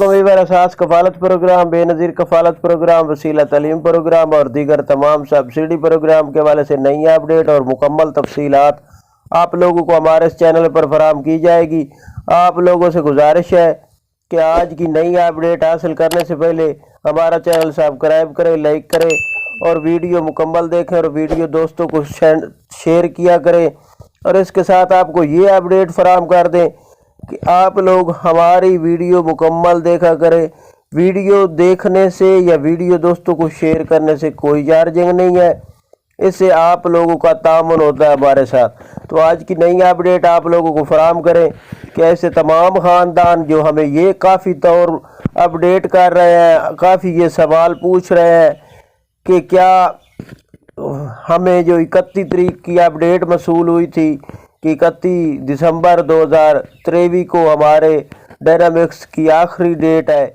कौमी बर असास कफालत programme, Benazir कफालत programme, वसीला तालीम प्रोग्राम और दीगर तमाम सब्सिडी प्रोग्राम के हवाले से नई अपडेट और मुकम्मल तफसीलात आप लोगों को हमारे इस चैनल पर फराहम की जाएगी। आप लोगों से गुजारिश है कि आज की नई अपडेट हासिल करने से पहले हमारा चैनल सब्सक्राइब करें, लाइक करें और वीडियो मुकम्मल देखें और वीडियो दोस्तों को शेयर किया करें। और इसके साथ आपको ये अपडेट फराहम कर दें कि आप लोग हमारी वीडियो मुकम्मल देखा करें। वीडियो देखने से या वीडियो दोस्तों को शेयर करने से कोई चार्जिंग नहीं है, इससे आप लोगों का तामुन होता है हमारे साथ। तो आज की नई अपडेट आप लोगों को फराहम करें कि ऐसे तमाम ख़ानदान जो हमें ये काफ़ी तौर अपडेट कर रहे हैं, काफ़ी ये सवाल पूछ रहे हैं कि क्या हमें जो 31 तारीख की अपडेट मसूल हुई थी कि 31 दिसंबर 2023 को हमारे डायनामिक्स की आखिरी डेट है,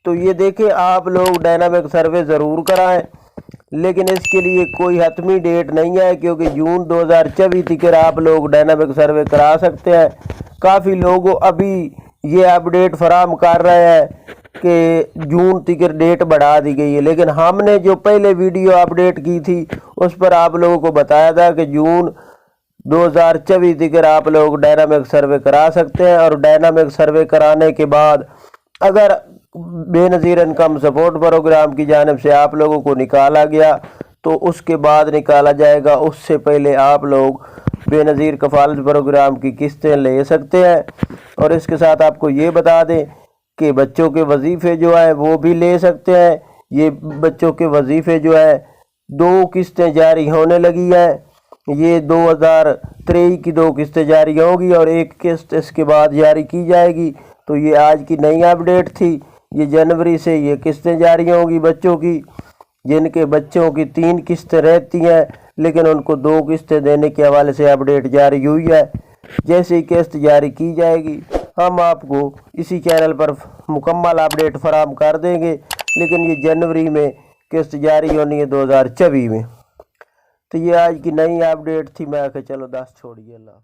तो ये देखें आप लोग डायनामिक सर्वे ज़रूर कराएं, लेकिन इसके लिए कोई हतमी डेट नहीं है क्योंकि जून 2024 तक आप लोग डायनामिक सर्वे करा सकते हैं। काफ़ी लोग अभी ये अपडेट फराहम कर रहे हैं कि जून तक डेट बढ़ा दी गई है, लेकिन हमने जो पहले वीडियो अपडेट की थी उस पर आप लोगों को बताया था कि जून 2024 तक आप लोग डायनामिक सर्वे करा सकते हैं। और डायनामिक सर्वे कराने के बाद अगर बेनज़ीर इनकम सपोर्ट प्रोग्राम की जानिब से आप लोगों को निकाला गया तो उसके बाद निकाला जाएगा, उससे पहले आप लोग बेनज़ीर कफालत प्रोग्राम की किस्तें ले सकते हैं। और इसके साथ आपको ये बता दें कि बच्चों के वजीफ़े जो हैं वो भी ले सकते हैं। ये बच्चों के वजीफ़े जो है 2 किस्तें जारी होने लगी हैं। ये 2023 की 2 किस्तें जारी होंगी और 1 किस्त इसके बाद जारी की जाएगी। तो ये आज की नई अपडेट थी। ये जनवरी से ये किस्तें जारी होंगी बच्चों की, जिनके बच्चों की 3 किस्तें रहती हैं लेकिन उनको 2 किस्तें देने के हवाले से अपडेट जारी हुई है। जैसे ही किस्त जारी की जाएगी हम आपको इसी चैनल पर मुकम्मल अपडेट फराहम कर देंगे, लेकिन ये जनवरी में किस्त जारी होनी है 2024 में। तो ये आज की नई अपडेट थी। मैं आके चलो 10 छोड़िए अल्लाह।